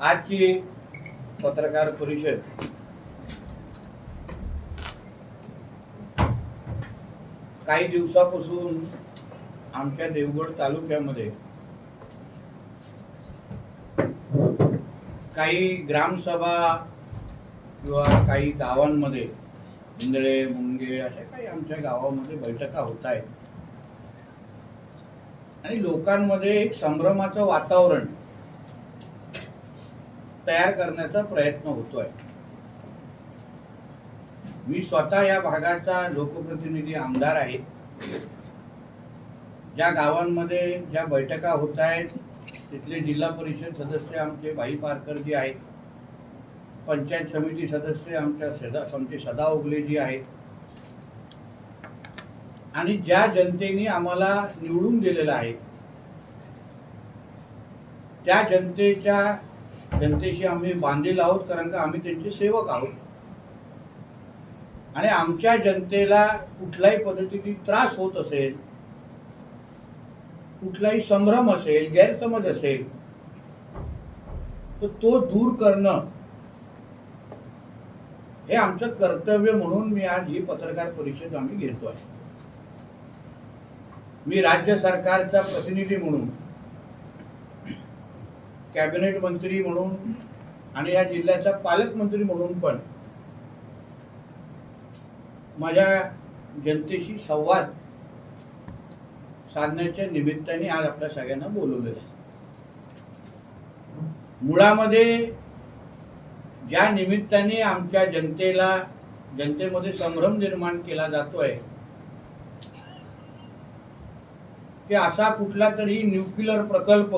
आजची पत्रकार परिषद काही दिवसापासून आमच्या देवगड तालुक्यामध्ये काही ग्रामसभा किंवा काही गावांमध्ये इंदळे मुंगे अशा काही आमच्या गावामध्ये बैठका होत आहेत आणि लोकांमध्ये एक संभ्रमाचं वातावरण तयार करण्याचा प्रयत्न होतोय। मी स्वतः या भागाचा लोकप्रतिनिधी आमदार आहे। ज्या गावांमध्ये ज्या बैठका होत आहेत तिथले जिल्हा परिषद सदस्य आमचे भाई पारकर जी आहेत, पंचायत समिती सदस्य आमचे सदा ओगले जी आहेत आणि ज्या जनतेने आम्हाला निवडून दिलेलं आहे त्या जनतेशी आम्ही बांधील आहोत, कारण का आम्ही त्यांचे सेवक आहोत आणि आमच्या जनतेला कुठल्याही पद्धतीने त्रास होत असेल, कुठलाही संभ्रम असेल, गैरसमज असेल तर तो दूर करणं हे आमचं कर्तव्य म्हणून मी आज ही पत्रकार परिषद आम्ही घेतोय। मी राज्य सरकारचा प्रतिनिधी म्हणून, कॅबिनेट मंत्री म्हणून आणि या जिल्ह्याचा पालकमंत्री म्हणून पण माझ्या जनतेशी संवाद साधण्याच्या निमित्ताने आज आपल्या सगळ्यांना बोलवलेलं आहे। मुळामध्ये ज्या निमित्ताने आमच्या जनतेमध्ये संभ्रम निर्माण केला जातोय की असा कुठला तरी न्यूक्लिअर प्रकल्प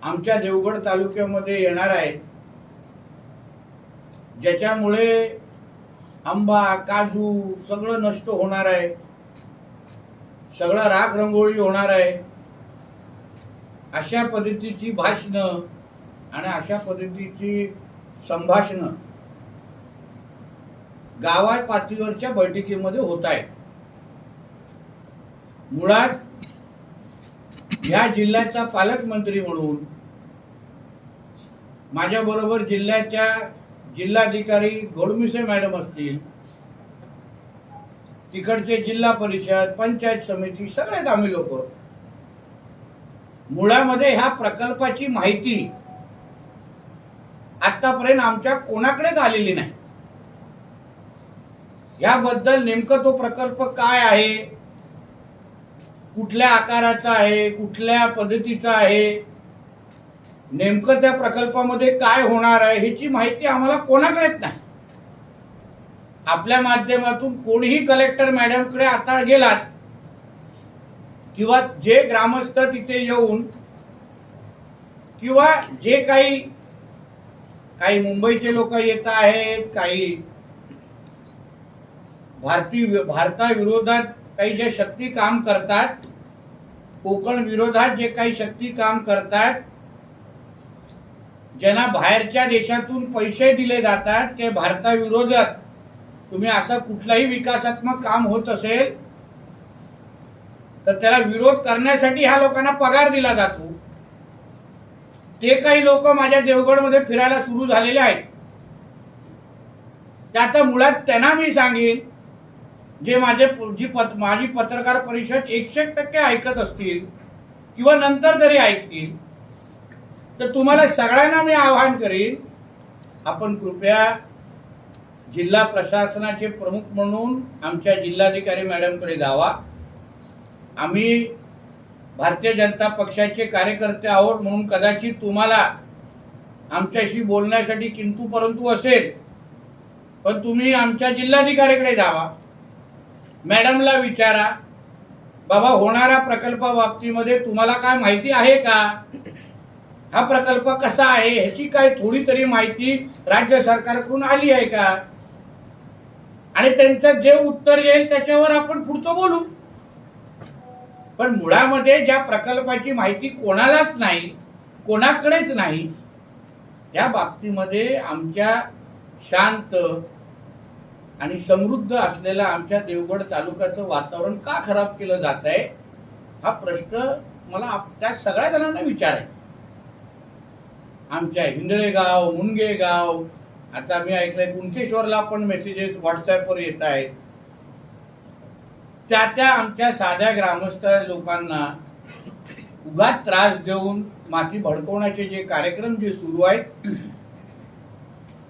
आमच्या देवगड तालुक्यामध्ये येणार आहे ज्याच्यामुळे आंबा काजू सगळं नष्ट होणार आहे, सगळं राख रंगोळी होणार आहे, अशा पद्धतीची भाषणं आणि अशा पद्धतीची संभाषणं गावात पातळीवरच्या बैठकीमध्ये होत आहे। मुळात या जिल्ह्याचा पालकमंत्री म्हणून माझ्या बरोबर जिल्ह्याच्या जिल्हाधिकारी घोडमिसे मॅडम असतील, तिकडचे जिल्हा परिषद पंचायत समिती सगळेच आम्ही लोक मुळामध्ये ह्या प्रकल्पाची माहिती आतापर्यंत आमच्या कोणाकडेच आलेली नाही। याबद्दल नेमकं तो प्रकल्प काय आहे, कुठल्या आकाराचा आहे, कुठल्या पद्धतीचा आहे, नेमकं त्या प्रकल्पामध्ये काय होणार आहे ह्याची माहिती आम्हाला कोणाकडेच नाही। आपल्या माध्यमातून कोणीही कलेक्टर मॅडमकडे आता गेलात किंवा जे ग्रामस्थ तिथे येऊन किंवा जे काही मुंबईचे लोक येत आहेत, काही भारताविरोधात काही जे शक्ती काम करतात, कोकण विरोधात जे काही शक्ती काम करतात, ज्यांना बाहेरच्या देशातून पैसे दिले जातात की भारताविरोधात तुम्ही असं कुठलाही विकासात्मक काम होत असेल तर त्याला विरोध करण्यासाठी ह्या लोकांना पगार दिला जातो। ते काही लोक माझ्या देवगडमध्ये फिरायला सुरू झालेले आहेत। त्यात मुळात त्यांना मी सांगेन, जे माझी पत्रकार परिषद 100% ऐकत असतील किंवा नंतर तरी ऐकतील, तर तुम्हाला सगळ्यांना मी आवाहन करेन, आपण कृपया जिल्हा प्रशासनाचे प्रमुख म्हणून आमच्या जिल्हाधिकारी मॅडमकडे जावा। आम्ही भारतीय जनता पक्षाचे कार्यकर्ते आहोत म्हणून कदाचित तुम्हाला आमच्याशी बोलण्यासाठी किंतु परंतु असेल, पण तुम्ही आमच्या जिल्हाधिकाऱ्याकडे जावा, मॅडमला विचारा, बाबा होणाऱ्या प्रकल्पाबाबतीमध्ये तुम्हाला काय माहिती आहे का, हा प्रकल्प कसा आहे ह्याची काय थोडी तरी माहिती राज्य सरकारकडून आली आहे का, आणि त्यांचं जे उत्तर येईल त्याच्यावर आपण पुढचं बोलू। पण मुळामध्ये ज्या प्रकल्पाची माहिती कोणालाच नाही, कोणाकडेच नाही, त्या बाबतीमध्ये आमच्या शांत आणि समृद्ध असलेल्या आमच्या देवगड तालुक्याचं वातावरण का खराब केलं जात आहे, हा प्रश्न मला त्या सगळ्या जणांना विचार आहे. आमच्या हिंदळे गाव, मुनगे गाव, आता मी ऐकलंय कुणकेश्वरला पण मेसेजेस व्हॉट्सअपवर येत आहेत. त्या आमच्या साध्या ग्रामस्थ लोकांना उगाच त्रास देऊन माती भडकवण्याचे जे कार्यक्रम जे सुरू आहेत,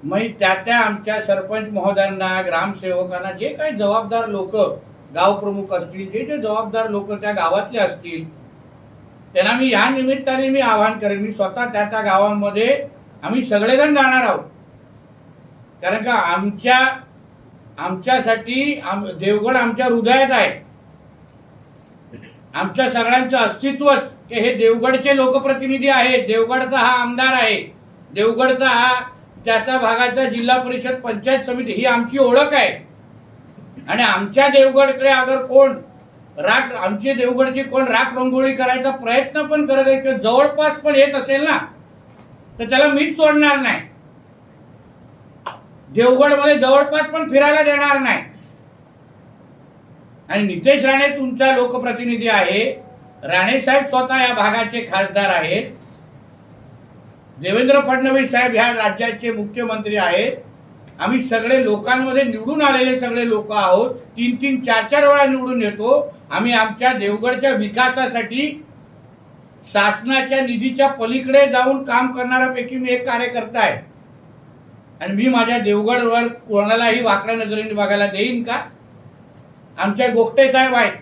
मग त्या आमच्या सरपंच महोदयांना, ग्रामसेवकांना, जे काही जबाबदार लोक, गाव प्रमुख असतील, जे जबाबदार लोक त्या गावातले असतील, त्यांना मी या निमित्ताने मी आवाहन करेन. मी स्वतः त्या गावांमध्ये आम्ही सगळेजण जाणार आहोत. कारण का आमच्यासाठी देवगड आमच्या हृदयात आहे. आमच्या सगळ्यांचं अस्तित्वच की हे देवगडचे लोकप्रतिनिधी आहेत, देवगडचा हा आमदार आहे, देवगडचा हा त्या भागाचा जिल्हा परिषद पंचायत समिती, ही आमची ओळख आहे. आणि आमच्या देवगडकडे अगर कोण आमचे देवगडची कोण राख रंगोळी करायचा प्रयत्न पण करत आहे किंवा जवळपास पण येत असेल ना, तर त्याला मीच सोडणार नाही. देवगडमध्ये जवळपास पण फिरायला देणार नाही. आणि नितेश राणे तुमचा लोकप्रतिनिधी आहे. राणे साहेब स्वतः या भागाचे खासदार आहेत. देवेंद्र फडणवीस साहेब ह्या राज्याचे मुख्यमंत्री आहेत. आम्ही सगळे लोकांमध्ये निवडून आलेले सगळे लोक आहोत. 3-3, 4-4 वेळा निवडून येतो. आम्ही आमच्या देवगडच्या विकासासाठी शासनाच्या निधीच्या पलीकडे जाऊन काम करणाऱ्यापैकी मी एक कार्यकर्ता आहे. आणि मी माझ्या देवगडवर कोणालाही वाकड्या नजरेने बघायला देईन का? आमच्या गोगटे साहेब आहेत,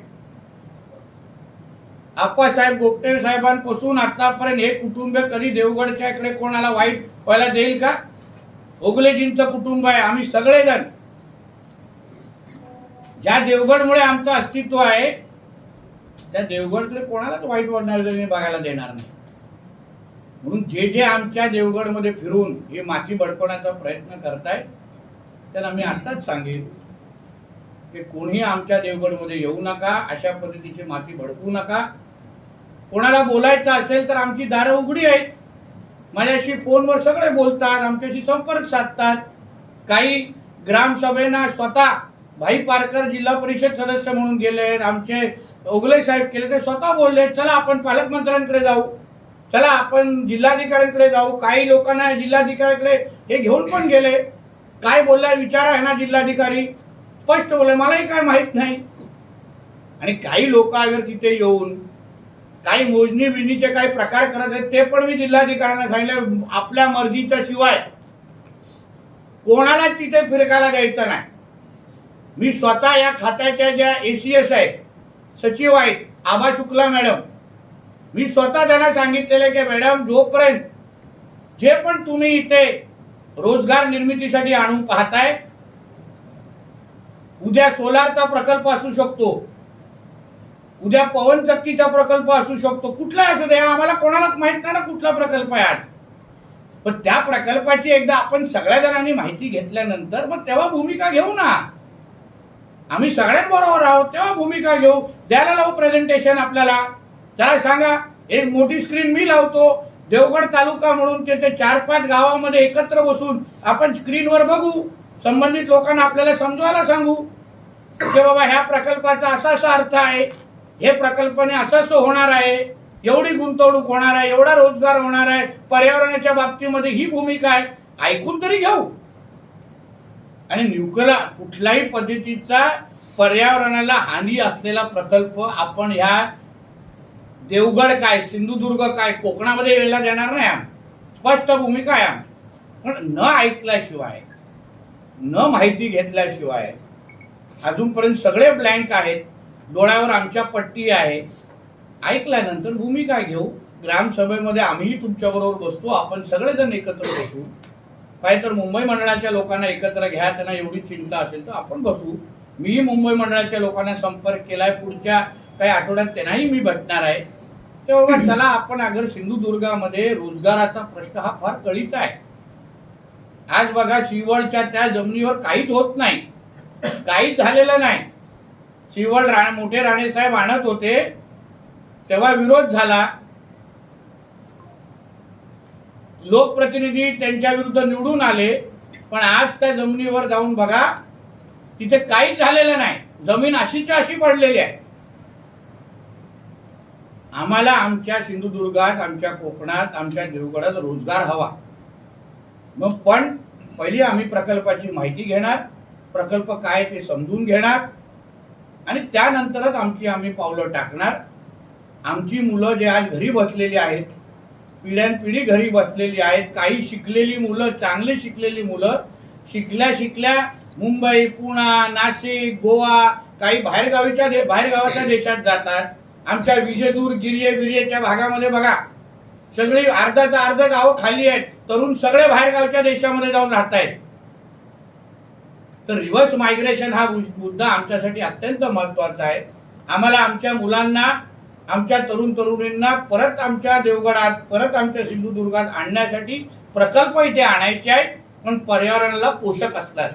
आप्पासाहेब गोगटे साहेबांपासून आतापर्यंत हे कुटुंब कधी देवगडच्या इकडे कोणाला वाईट व्हायला देईल का? ओगलेजींचं कुटुंब आहे. आम्ही सगळेजण ज्या देवगडमुळे आमचं अस्तित्व आहे, त्या देवगडकडे कोणालाच वाईट नजरेने बघायला देणार नाही. म्हणून जे आमच्या देवगडमध्ये फिरून हे माती भडकवण्याचा प्रयत्न करतायत, त्यांना मी आताच सांगेन की कोणी आमच्या देवगडमध्ये येऊ नका, अशा पद्धतीची माती भडकवू नका. कोणाला बोलायचं असेल तर आमची दारं उघडी आहेत. माझ्याशी फोनवर सगळे बोलतात, आमच्याशी संपर्क साधतात. काही ग्रामसभेना स्वतः भाई पारकर जिल्हा परिषद सदस्य म्हणून गेले, आमचे ओगले साहेब केले, ते स्वतः बोलले चला आपण पालकमंत्र्यांकडे जाऊ, चला आपण जिल्हाधिकाऱ्यांकडे जाऊ. काही लोकांना जिल्हाधिकाऱ्यांकडे हे घेऊन पण गेले. काय बोललाय विचारा आहे ना जिल्हाधिकारी, स्पष्ट बोलले मलाही काय माहित नाही. आणि काही लोक अगर तिथे येऊन काही मोजणी बिजणीचे काही प्रकार करत आहेत, ते पण मी जिल्हाधिकाऱ्यांना सांगितलं आपल्या मर्जीच्या शिवाय कोणाला तिथे फिरकायला द्यायचं नाही. मी स्वतः या खात्याच्या ज्या ACS आहेत, सचिव आहेत, आबा शुक्ला मॅडम, मी स्वतः त्यांना सांगितलेलं की मॅडम जोपर्यंत जे पण तुम्ही इथे रोजगार निर्मितीसाठी आणून पाहताय, उद्या सोलारचा प्रकल्प असू शकतो, उद्या पवन चक्कीचा प्रकल्प असू शकतो, कुठला असू दे, आम्हाला कोणालाच माहित नाही ना कुठला प्रकल्प आहे आज. पण त्या प्रकल्पाची एकदा आपण सगळ्या जणांनी माहिती घेतल्यानंतर मग तेव्हा भूमिका घेऊ ना. आम्ही सगळ्यात बरोबर आहोत, तेव्हा भूमिका घेऊ. द्यायला लावू प्रेझेंटेशन आपल्याला. त्याला सांगा एक मोठी स्क्रीन मी लावतो, देवगड तालुका म्हणून ते 4-5 गावामध्ये एकत्र बसून आपण स्क्रीनवर बघू, संबंधित लोकांना आपल्याला समजवायला सांगू की बाबा ह्या प्रकल्पाचा असा अर्थ आहे, हे प्रकल्पाने असं होणार आहे, एवढी गुंतवणूक होणार आहे, एवढा रोजगार होणार आहे, पर्यावरणाच्या बाबतीमध्ये ही भूमिका आहे. ऐकून तरी घेऊ. आणि न्यूक्लियर कुठल्याही पद्धतीचा पर्यावरणाला हानी असलेला प्रकल्प आपण ह्या देवगड काय, सिंधुदुर्ग काय, कोकणामध्ये यायला देणार नाही. स्पष्ट भूमिका आहे. पण न ऐकल्याशिवाय, न माहिती घेतल्याशिवाय अजूनपर्यंत सगळे ब्लँक आहेत. डोळ्यावर आमच्या पट्टी आहे. ऐकल्यानंतर भूमिका घेऊ. ग्रामसभेमध्ये आम्हीही तुमच्याबरोबर बसतो, आपण सगळेजण एकत्र बसू. काय तर मुंबई मंडळाच्या लोकांना एकत्र घ्या, त्यांना एवढी चिंता असेल तर आपण बसू. मीही मुंबई मंडळाच्या लोकांना संपर्क केलाय, पुढच्या काही आठवड्यात त्यांनाही मी भेटणार आहे. तेव्हा चला आपण अगर सिंधुदुर्गामध्ये रोजगाराचा प्रश्न हा फार कळीचा आहे. आज बघा शिवळच्या त्या जमिनीवर काहीच होत नाही, काहीच झालेलं नाही. शिवळ मोठे राणे साहेब आणत होते तेव्हा विरोध झाला, लोकप्रतिनिधी त्यांच्या विरुद्ध निवडून आले. पण आज त्या जमिनीवर जाऊन बघा, तिथे काहीच झालेलं नाही. जमीन अशीच्या अशी पडलेली आहे. आम्हाला आमच्या सिंधुदुर्गात, आमच्या कोकणात, आमच्या देवगडात रोजगार हवा. मग पण पहिली आम्ही प्रकल्पाची माहिती घेणार, प्रकल्प काय ते समजून घेणार आणि त्यानंतरच आम्ही पावलं टाकणार. आमची मुलं जे आज घरी बसलेली आहेत, पिढ्यानपिढी घरी बसलेली आहेत, काही शिकलेली मुलं, चांगली शिकलेली मुलं शिकल्या मुंबई, पुणे, नाशिक, गोवा, काही बाहेरगावाच्या देशात जातात. आमच्या विजेदूर, गिरिजेच्या भागामध्ये बघा, सगळी अर्ध गावं खाली आहेत, तरुण सगळे बाहेरगावच्या देशामध्ये जाऊन राहत आहेत. तर रिव्हर्स मायग्रेशन हा मुद्दा आमच्यासाठी अत्यंत महत्वाचा आहे. आम्हाला आमच्या मुलांना, आमच्या तरुणींना परत आमच्या देवगडात, परत आमच्या सिंधुदुर्गात आणण्यासाठी प्रकल्प इथे आणायचे आहेत, पण पर्यावरणाला पोषक असतात.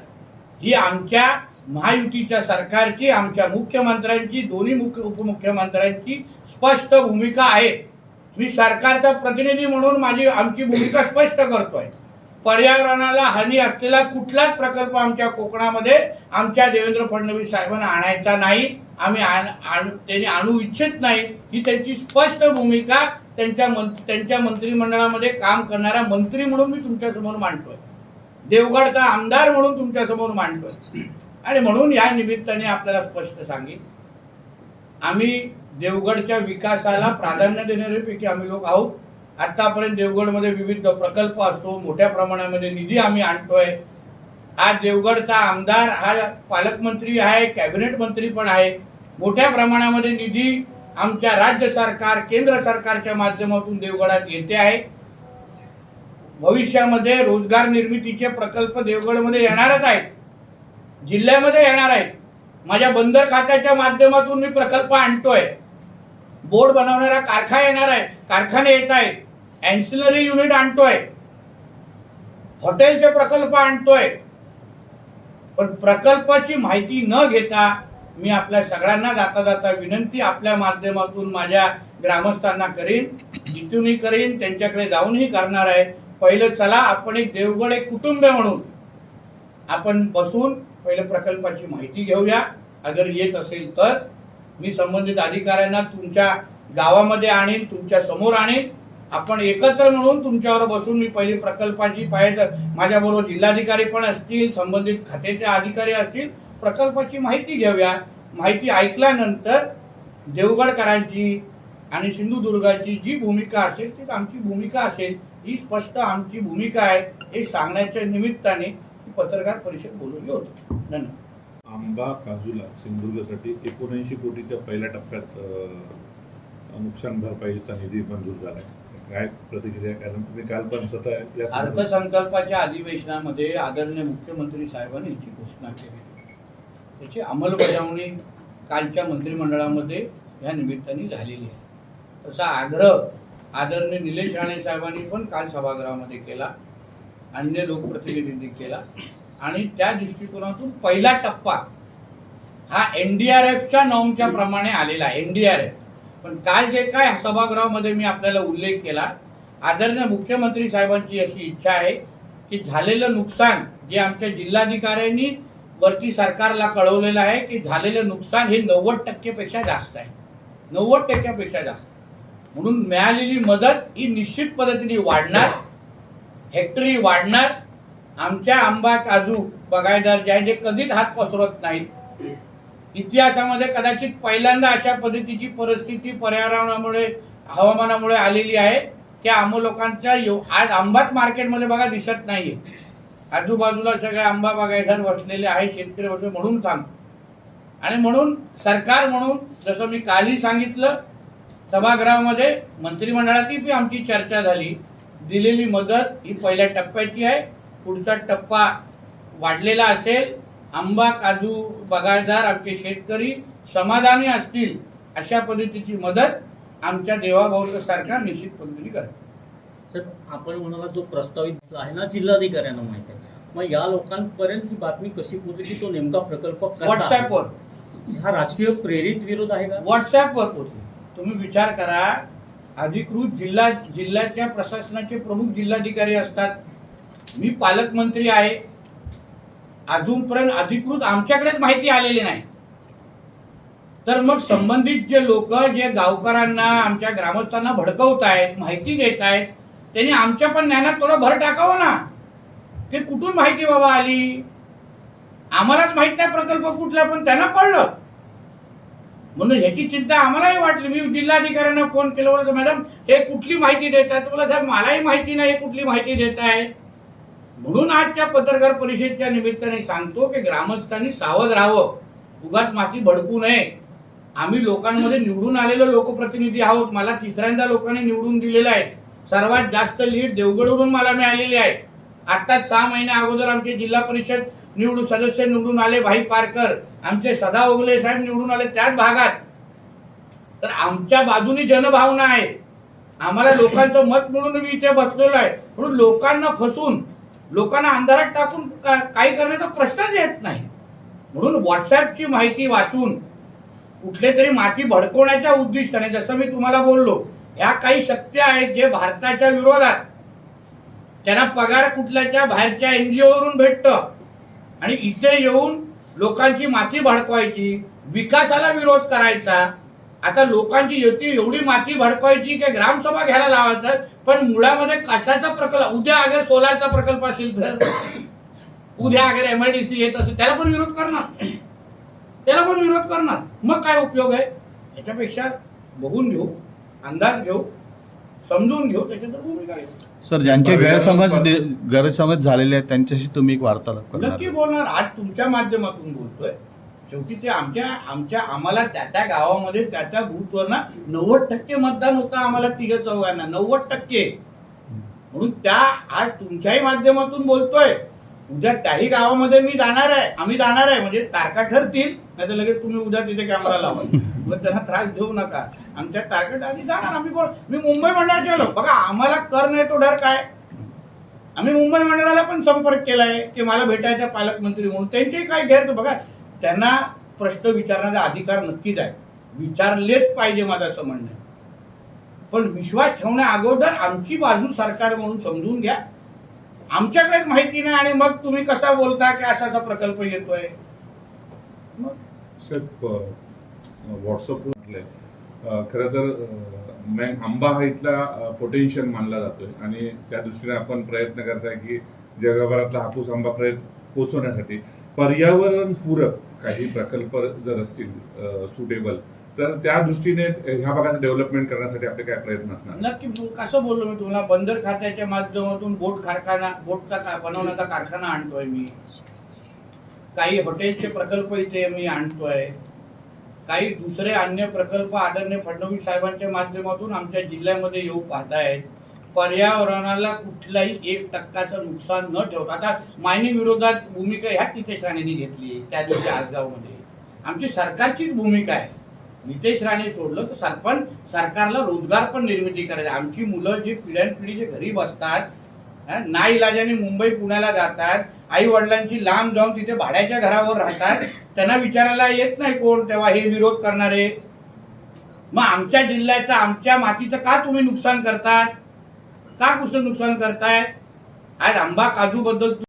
ही आमच्या महायुतीच्या सरकारची, आमच्या मुख्यमंत्र्यांची, दोन्ही उपमुख्यमंत्र्यांची स्पष्ट भूमिका आहे. मी सरकारचा प्रतिनिधी म्हणून आमची भूमिका स्पष्ट करतोय. पर्यावरणाला हानी असलेला कुठलाच प्रकल्प आमच्या कोकणामध्ये आमच्या देवेंद्र फडणवीस साहेबांना आणायचा नाही. आम्ही त्यांनी आणू इच्छित नाही. ही त्यांची स्पष्ट भूमिका त्यांच्या मंत्रिमंडळामध्ये काम करणारा मंत्री म्हणून मी तुमच्या समोर मांडतोय, देवगडचा आमदार म्हणून तुमच्या समोर मांडतोय. आणि म्हणून या निमित्ताने आपल्याला स्पष्ट सांगेन, आम्ही देवगडच्या विकासाला प्राधान्य देणाऱ्यापैकी आम्ही लोक आहोत. आतापर्यंत देवगडमध्ये विविध प्रकल्प असो, मोठ्या प्रमाणामध्ये निधी आम्ही आणतोय. आज देवगडचा आमदार हा पालकमंत्री आहे, कॅबिनेट मंत्री पण आहे. मोठ्या प्रमाणामध्ये निधी आमच्या राज्य सरकार, केंद्र सरकारच्या माध्यमातून देवगडात येते आहे. भविष्यामध्ये रोजगार निर्मितीचे प्रकल्प देवगडमध्ये येणारच आहेत, जिल्ह्यामध्ये येणार आहेत. माझ्या बंदर खात्याच्या माध्यमातून मी प्रकल्प आणतोय. बोर्ड बनवणारा कारखाने येत आहेत. अँसिलरी युनिट आणतोय, हॉटेलचे प्रकल्प आणतोय. पण प्रकल्पाची माहिती न घेता मी आपल्या सगळ्यांना जाता विनंती आपल्या माध्यमातून माझ्या ग्रामस्थांना करीन, जिथूनही करीन, त्यांच्याकडे जाऊनही करणार आहे. पहिलं चला आपण एक देवगड एक कुटुंब म्हणून आपण बसून पहिलं प्रकल्पाची माहिती घेऊया. अगर येत असेल तर मी संबंधित अधिकाऱ्यांना तुमच्या गावामध्ये आणीन, तुमच्या समोर आणीन. आपण एकत्र मिळून तुमच्यावर बसून मी पहिली प्रकल्पाची माझ्याबरोबर जिल्हाधिकारी पण असतील, संबंधित खात्याचे अधिकारी असतील, प्रकल्पाची माहिती घेऊया. माहिती ऐकल्यानंतर देवगडकरांची आणि सिंधुदुर्गाची जी भूमिका असेल ती आमची भूमिका असेल. ही स्पष्ट आमची भूमिका आहे हे सांगण्याच्या निमित्ताने पत्रकार परिषद बोलवली होती. धन्यवाद. आंबा काजूला सिंधुदुर्गसाठी 79 कोटीच्या पहिल्या टप्प्यात नुकसान भरपाईचा निधी मंजूर झाला. काय प्रतिक्रिया? कारण तुम्ही काल पण स्वतः अर्थसंकल्पाच्या अधिवेशनामध्ये आदरणीय मुख्यमंत्री साहेबांनी याची घोषणा केली. त्याची अंमलबजावणी कालच्या मंत्रिमंडळामध्ये या निमित्ताने झालेली आहे. तसा आग्रह आदरणीय निलेश राणे साहेबांनी पण काल सभागृहामध्ये केला, अन्य लोकप्रतिनिधींनी केला. आणि त्या दृष्टिकोनातून पहिला टप्पा हा NDRFच्या नॉर्मच्या प्रमाणे आलेला आहे. NDRF पण काल जे काय सभागृहामध्ये मी आपल्याला उल्लेख केला, आदरणीय मुख्यमंत्री साहेबांची अशी इच्छा आहे की झालेलं नुकसान जे आमच्या जिल्हाधिकाऱ्यांनी वरती सरकारला कळवलेलं आहे की झालेलं नुकसान हे 90% पेक्षा जास्त आहे, 90% जास्त. म्हणून मिळालेली मदत ही निश्चित पद्धतीने वाढणार, हेक्टरी वाढणार. आमच्या आंबा काजू बागायतदार जे आहे जे कधीच हात पसरवत नाहीत. इतिहासामध्ये कदाचित पहिल्यांदा अशा पद्धतीची परिस्थिती पर्यावरणामुळे, हवामानामुळे आलेली आहे की आम्हा लोकांच्या आज आंबाच मार्केटमध्ये बघा दिसत नाहीये. आजूबाजूला सगळे आंबा बागायतदार बसलेले आहेत, शेतकरी बसले म्हणून सांगतो. आणि म्हणून सरकार म्हणून जसं मी कालही सांगितलं, सभागृहामध्ये मंत्रिमंडळातही बी आमची चर्चा झाली. दिलेली मदत ही पहिल्या टप्प्याची आहे. पुढचा टप्पा वाढलेला असेल. आंबा काजू बागायतदार आमचे शेतकरी समाधानी असतील अशा पद्धतीची मदत आमच्या देवाभाऊचं सरकार निश्चित पद्धतीने करेल. सर, आपण म्हणाला जो प्रस्तावित आहे ना जिल्हाधिकाऱ्यांना माहिती आहे, मग या लोकांपर्यंत ही बातमी कशी पोहोचली की तो नेमका प्रकल्प व्हॉट्सअपवर? हा राजकीय प्रेरित विरोध आहे का? व्हॉट्सअपवर पोहोचली. तुम्ही विचार करा, अधिकृत जिल्ह्याच्या प्रशासनाचे प्रमुख जिल्हाधिकारी असतात. मी पालकमंत्री आहे. अजूनपर्यंत अधिकृत आमच्याकडेच माहिती आलेली नाही. तर मग संबंधित जे लोक जे गावकऱ्यांना आमच्या ग्रामस्थांना भडकवत आहेत, माहिती देत आहेत, त्यांनी आमच्या पण ज्ञानात थोडं भर टाकावं ना, की कुठून माहिती बाबा आली. आम्हालाच माहित नाही प्रकल्प कुठला, पण त्यांना कळलं. म्हणून ह्याची चिंता आम्हालाही वाटली. मी जिल्हाधिकाऱ्यांना फोन केला, होता मॅडम हे कुठली माहिती देत आहेत. मला साहेब मलाही माहिती नाही हे कुठली माहिती देत आहे. म्हणून आजच्या पत्रकार परिषदेच्या निमित्ताने सांगतो की ग्रामस्थांनी सावध राहावं, उगाच माती भडकू नये. आम्ही लोकांमध्ये निवडून आलेलो लोकप्रतिनिधी आहोत. मला तिसऱ्यांदा लोकांनी निवडून दिलेलं आहे. सर्वात जास्त लीड देवगडवरून मला मिळालेली आहे. आत्ताच 6 महिन्या अगोदर आमचे जिल्हा परिषद सदस्य निवडून आले भाई पारकर, आमचे सदा ओगले साहेब निवडून आले त्याच भागात. तर आमच्या बाजूनी जनभावना आहे. आम्हाला लोकांचं मत मिळून मी इथे बसलेलो आहे. म्हणून लोकांना फसून लोकांना अंधारात टाकून काही करण्याचा प्रश्नच येत नाही. म्हणून व्हॉट्सअपची माहिती वाचून कुठले तरी माती भडकवण्याच्या उद्दिष्टाने, जसं मी तुम्हाला बोललो, ह्या काही शक्ती आहेत जे भारताच्या विरोधात, त्यांना पगार कुठल्याच्या बाहेरच्या NGO वरून भेटतं आणि इथे येऊन लोकांची माती भडकवायची, विकासाला विरोध करायचा. आता लोकांची एवढी माती भडकवायची की ग्रामसभा घ्यायला लावायचं, पण मुळामध्ये कशाचा प्रकल्प, उद्या अगर सोलारचा प्रकल्प असेल तर, उद्या अगर MIDC येत असेल त्याला पण विरोध करणार, मग काय उपयोग आहे. याच्यापेक्षा बघून घेऊ, अंदाज घेऊ, समजून घेऊ, त्याच्यानंतर भूमिका घेऊ. सर, ज्यांचे गैरसमज झालेले आहेत त्यांच्याशी तुम्ही एक वार्तालाप करणार? नक्की बोलणार. आज तुमच्या माध्यमातून बोलतोय. शेवटी ते आम्हाला त्या गावामध्ये त्या बूथवर ना 90% मतदान होतं आम्हाला तिघ चौघांना, 90%. म्हणून आज तुमच्याही माध्यमातून बोलतोय. उद्या त्याही गावामध्ये आम्ही जाणार आहे. म्हणजे तारखा ठरतील, नाही तर लगेच तुम्ही उद्या तिथे कॅमेरा लावा, मग त्यांना त्रास देऊ नका. आमच्या तारखेत आधी जाणार आम्ही. मी मुंबई मंडळात गेलो, बघा आम्हाला कर नाही तो डर काय. आम्ही मुंबई मंडळाला पण संपर्क केलाय की मला भेटायचा पालकमंत्री म्हणून. त्यांचे काय गैर, बघा त्यांना प्रश्न विचारण्याचा अधिकार नक्कीच आहे, विचारलेच पाहिजे माझं असं म्हणणं आहे. पण विश्वास ठेवण्या अगोदर आमची बाजू सरकार म्हणून समजून घ्या. आमच्याकडेच माहिती नाही आणि मग तुम्ही कसा बोलता की असा प्रकल्प येतोय. व्हॉट्सअप खरं तर आंबा हा इथला पोटेन्शियल मानला जातोय आणि त्या दृष्टीने आपण प्रयत्न करताय की जगभरातला हापूस आंबा पोचवण्यासाठी पर्यावरण पूरक काही प्रकल्प जर असतील सुटेबल, तर त्या दृष्टीने ह्या भागात डेव्हलपमेंट करण्यासाठी आपले काय प्रयत्न असणार? नक्की. कसं बोललो मी तुम्हाला, बंदर खात्याच्या माध्यमातून बोटचा बनवण्याचा कारखाना आणतोय मी. काही हॉटेलचे प्रकल्प इथे मी आणतोय. काही दुसरे अन्य प्रकल्प आदरणीय फडणवीस साहेबांच्या माध्यमातून आमच्या जिल्ह्यामध्ये येऊ पाहतायत. पर्यावरणाला कुठलाही 1% नुकसान न ठेवता. आता मायनिंग विरोधात भूमिका ह्या नितेश राणेंनी घेतली त्या दिवशी आजगावमध्ये. आमची सरकारचीच भूमिका आहे. नितेश राणे सोडलं तर सरकारला रोजगार पण निर्मिती करायची. आमची मुलं जी पिढ्यानपिढी जे घरी बसतात, नाईलाजाने मुंबई पुण्याला जातात, आई वडिलांची लांब जाऊन तिथे भाड्याच्या घरावर राहतात, त्यांना विचारायला येत नाही कोण तेव्हा हे विरोध करणारे. मग आमच्या जिल्ह्याचं, आमच्या मातीचं का तुम्ही नुकसान करतात, का कुठचं नुकसान करताय. आज आंबा काजू बद्दल